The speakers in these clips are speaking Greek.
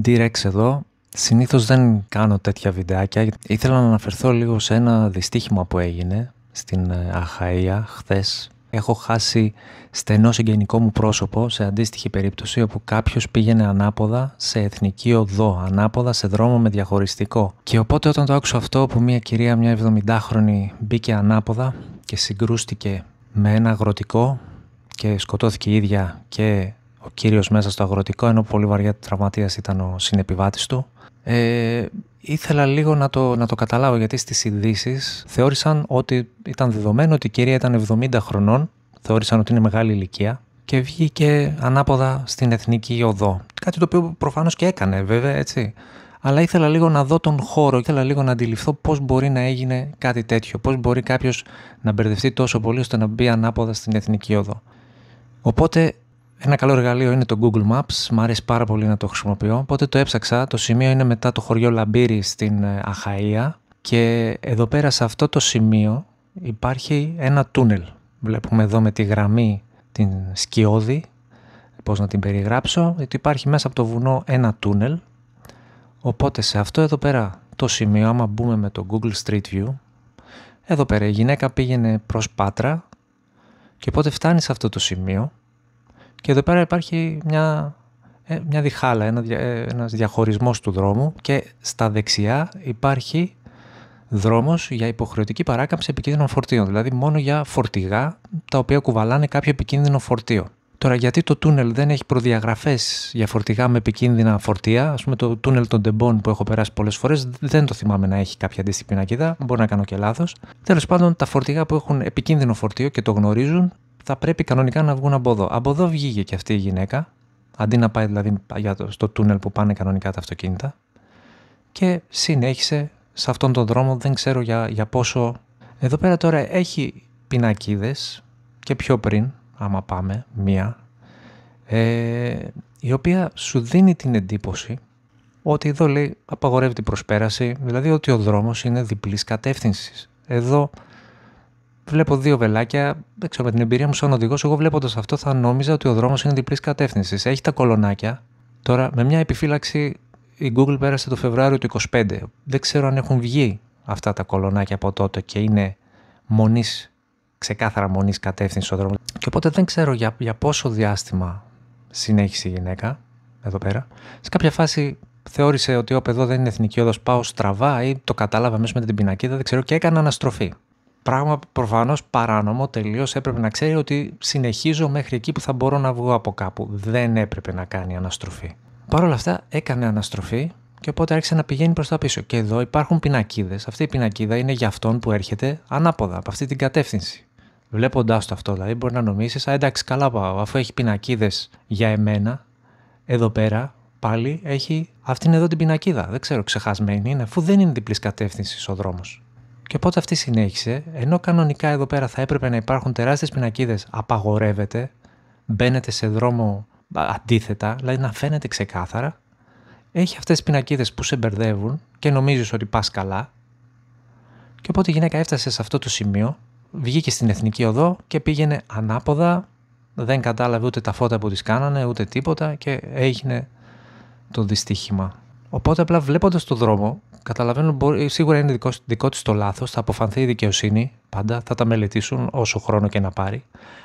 D-Rex εδώ. Συνήθως δεν κάνω τέτοια βιντεάκια. Ήθελα να αναφερθώ λίγο σε ένα δυστύχημα που έγινε στην Αχαΐα χθες. Έχω χάσει στενό συγγενικό μου πρόσωπο σε αντίστοιχη περίπτωση όπου κάποιος πήγαινε ανάποδα σε εθνική οδό, ανάποδα σε δρόμο με διαχωριστικό. Και οπότε όταν το άκουσα αυτό που μια κυρία, μια 70χρονη, μπήκε ανάποδα και συγκρούστηκε με ένα αγροτικό και σκοτώθηκε η ίδια και ο κύριος μέσα στο αγροτικό, ενώ πολύ βαριά τραυματίας ήταν ο συνεπιβάτης του. Ήθελα λίγο να το καταλάβω, γιατί στις ειδήσεις θεώρησαν ότι ήταν δεδομένο ότι η κυρία ήταν 70 χρονών, θεώρησαν ότι είναι μεγάλη ηλικία και βγήκε ανάποδα στην εθνική οδό. Κάτι το οποίο προφανώς και έκανε βέβαια, έτσι. Αλλά ήθελα λίγο να δω τον χώρο, ήθελα λίγο να αντιληφθώ πώς μπορεί να έγινε κάτι τέτοιο, πώς μπορεί κάποιος να μπερδευτεί τόσο πολύ ώστε να μπει ανάποδα στην εθνική οδό. Οπότε ένα καλό εργαλείο είναι το Google Maps, μου αρέσει πάρα πολύ να το χρησιμοποιώ, οπότε το έψαξα. Το σημείο είναι μετά το χωριό Λαμπύρι στην Αχαΐα και εδώ πέρα σε αυτό το σημείο υπάρχει ένα τούνελ. Βλέπουμε εδώ με τη γραμμή την σκιώδη, πώς να την περιγράψω, ότι υπάρχει μέσα από το βουνό ένα τούνελ. Οπότε σε αυτό εδώ πέρα το σημείο, άμα μπούμε με το Google Street View, εδώ πέρα η γυναίκα πήγαινε προς Πάτρα και οπότε φτάνει σε αυτό το σημείο. Και εδώ πέρα υπάρχει μια διχάλα, ένας διαχωρισμός του δρόμου και στα δεξιά υπάρχει δρόμος για υποχρεωτική παράκαμψη επικίνδυνων φορτίων, δηλαδή μόνο για φορτηγά τα οποία κουβαλάνε κάποιο επικίνδυνο φορτίο. Τώρα, γιατί το τούνελ δεν έχει προδιαγραφές για φορτηγά με επικίνδυνα φορτία, ας πούμε το τούνελ των Ντεμπών που έχω περάσει πολλές φορές, δεν το θυμάμαι να έχει κάποια αντίστοιχη πινακίδα, μπορεί να κάνω και λάθος. Τέλος πάντων, τα φορτηγά που έχουν επικίνδυνο φορτίο και το γνωρίζουν, θα πρέπει κανονικά να βγουν από εδώ. Από εδώ βγήκε και αυτή η γυναίκα, αντί να πάει δηλαδή στο τούνελ που πάνε κανονικά τα αυτοκίνητα, και συνέχισε σε αυτόν τον δρόμο, δεν ξέρω για πόσο. Εδώ πέρα τώρα έχει πινακίδες και πιο πριν, άμα πάμε, μία, η οποία σου δίνει την εντύπωση ότι εδώ λέει απαγορεύει την προσπέραση, δηλαδή ότι ο δρόμος είναι διπλής κατεύθυνσης. Εδώ βλέπω δύο βελάκια, δεν ξέρω, με την εμπειρία μου σαν οδηγός, εγώ βλέποντας αυτό θα νόμιζα ότι ο δρόμος είναι διπλής κατεύθυνσης. Έχει τα κολονάκια. Τώρα με μια επιφύλαξη η Google πέρασε το Φεβρουάριο του 2025. Δεν ξέρω αν έχουν βγει αυτά τα κολονάκια από τότε και είναι ξεκάθαρα μονής κατεύθυνση ο δρόμος. Και οπότε δεν ξέρω για πόσο διάστημα συνέχισε η γυναίκα εδώ πέρα. Σε κάποια φάση θεώρησε ότι όπ, εδώ δεν είναι εθνική οδός, πάω στραβά, ή το κατάλαβα μέσα με την πινακίδα, δεν ξέρω, και έκανε αναστροφή. Πράγμα προφανώς παράνομο, τελείως. Έπρεπε να ξέρει ότι συνεχίζω μέχρι εκεί που θα μπορώ να βγω από κάπου. Δεν έπρεπε να κάνει αναστροφή. Παρ' όλα αυτά έκανε αναστροφή και οπότε άρχισε να πηγαίνει προς τα πίσω. Και εδώ υπάρχουν πινακίδες. Αυτή η πινακίδα είναι για αυτόν που έρχεται ανάποδα, από αυτή την κατεύθυνση. Βλέποντάς το αυτό, δηλαδή, μπορεί να νομίσεις, εντάξει, καλά πάω. Αφού έχει πινακίδες για εμένα, εδώ πέρα πάλι έχει αυτήν εδώ την πινακίδα. Δεν ξέρω, ξεχασμένη είναι, αφού δεν είναι διπλής κατεύθυνσης ο δρόμος. Και οπότε αυτή συνέχισε, ενώ κανονικά εδώ πέρα θα έπρεπε να υπάρχουν τεράστιες πινακίδες, απαγορεύεται, μπαίνετε σε δρόμο αντίθετα, δηλαδή να φαίνεται ξεκάθαρα. Έχει αυτές τις πινακίδες που σε μπερδεύουν και νομίζεις ότι πας καλά. Και οπότε η γυναίκα έφτασε σε αυτό το σημείο, βγήκε στην εθνική οδό και πήγαινε ανάποδα, δεν κατάλαβε ούτε τα φώτα που της κάνανε, ούτε τίποτα και έγινε το δυστύχημα. Οπότε απλά βλέποντας το δρόμο, καταλαβαίνω σίγουρα είναι δικό της το λάθος, θα αποφανθεί η δικαιοσύνη, πάντα θα τα μελετήσουν όσο χρόνο και να πάρει,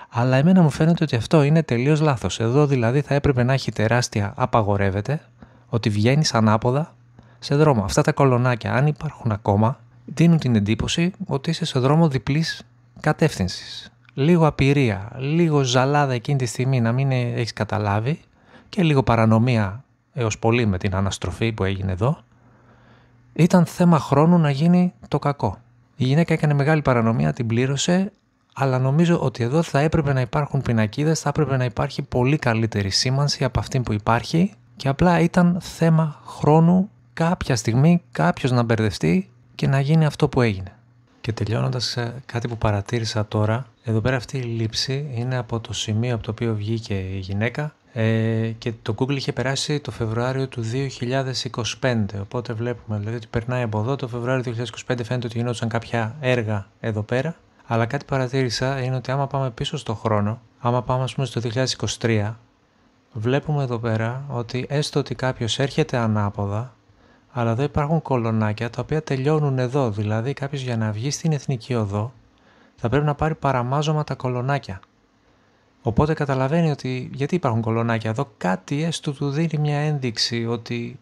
αλλά εμένα μου φαίνεται ότι αυτό είναι τελείως λάθος. Εδώ δηλαδή θα έπρεπε να έχει τεράστια απαγορεύεται, ότι βγαίνεις ανάποδα σε δρόμο. Αυτά τα κολονάκια, αν υπάρχουν ακόμα, δίνουν την εντύπωση ότι είσαι σε δρόμο διπλής κατεύθυνσης. Λίγο απειρία, λίγο ζαλάδα εκείνη τη στιγμή να μην έχεις καταλάβει και λίγο παρανομία έως πολύ με την αναστροφή που έγινε εδώ. Ήταν θέμα χρόνου να γίνει το κακό. Η γυναίκα έκανε μεγάλη παρανομία, την πλήρωσε, αλλά νομίζω ότι εδώ θα έπρεπε να υπάρχουν πινακίδες, θα έπρεπε να υπάρχει πολύ καλύτερη σήμανση από αυτή που υπάρχει και απλά ήταν θέμα χρόνου κάποια στιγμή κάποιος να μπερδευτεί και να γίνει αυτό που έγινε. Και τελειώνοντας, κάτι που παρατήρησα τώρα, εδώ πέρα αυτή η λήψη είναι από το σημείο από το οποίο βγήκε η γυναίκα και το Google είχε περάσει το Φεβρουάριο του 2025, οπότε βλέπουμε δηλαδή ότι περνάει από εδώ. Το Φεβρουάριο του 2025 φαίνεται ότι γινόντουσαν κάποια έργα εδώ πέρα, αλλά κάτι παρατήρησα είναι ότι άμα πάμε πίσω στο χρόνο, άμα πάμε ας πούμε στο 2023, βλέπουμε εδώ πέρα ότι έστω ότι κάποιος έρχεται ανάποδα, αλλά εδώ υπάρχουν κολονάκια τα οποία τελειώνουν εδώ. Δηλαδή κάποιος για να βγει στην Εθνική Οδό θα πρέπει να πάρει παραμάζωμα τα κολονάκια. Οπότε καταλαβαίνει ότι γιατί υπάρχουν κολονάκια εδώ, κάτι έστω του δίνει μια ένδειξη ότι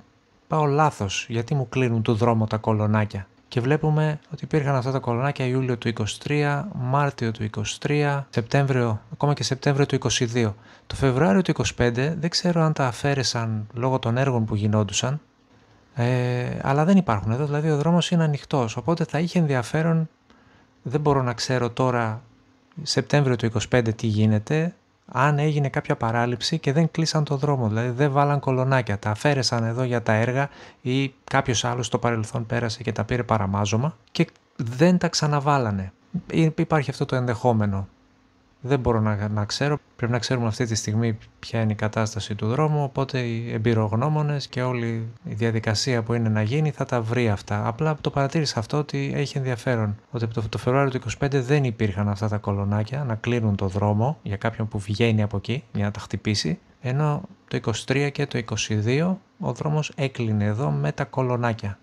πάω λάθος, γιατί μου κλείνουν του δρόμου τα κολονάκια. Και βλέπουμε ότι υπήρχαν αυτά τα κολονάκια Ιούλιο του 23, Μάρτιο του 23, Σεπτέμβριο, ακόμα και Σεπτέμβριο του 22. Το Φεβρουάριο του 25 δεν ξέρω αν τα αφαίρεσαν λόγω των έργων που γινόντουσαν, αλλά δεν υπάρχουν εδώ, δηλαδή ο δρόμος είναι ανοιχτός, οπότε θα είχε ενδιαφέρον, δεν μπορώ να ξέρω τώρα Σεπτέμβριο του 25 τι γίνεται, αν έγινε κάποια παράληψη και δεν κλείσαν το δρόμο, δηλαδή δεν βάλαν κολονάκια, τα αφαίρεσαν εδώ για τα έργα ή κάποιος άλλος στο παρελθόν πέρασε και τα πήρε παραμάζωμα και δεν τα ξαναβάλανε. Υπάρχει αυτό το ενδεχόμενο. Δεν μπορώ να ξέρω, πρέπει να ξέρουμε αυτή τη στιγμή ποια είναι η κατάσταση του δρόμου, οπότε οι εμπειρογνώμονες και όλη η διαδικασία που είναι να γίνει θα τα βρει αυτά. Απλά το παρατήρησα αυτό ότι έχει ενδιαφέρον, ότι το Φεβρουάριο του 25 δεν υπήρχαν αυτά τα κολονάκια να κλείνουν το δρόμο για κάποιον που βγαίνει από εκεί για να τα χτυπήσει, ενώ το 23 και το 22 ο δρόμος έκλεινε εδώ με τα κολονάκια.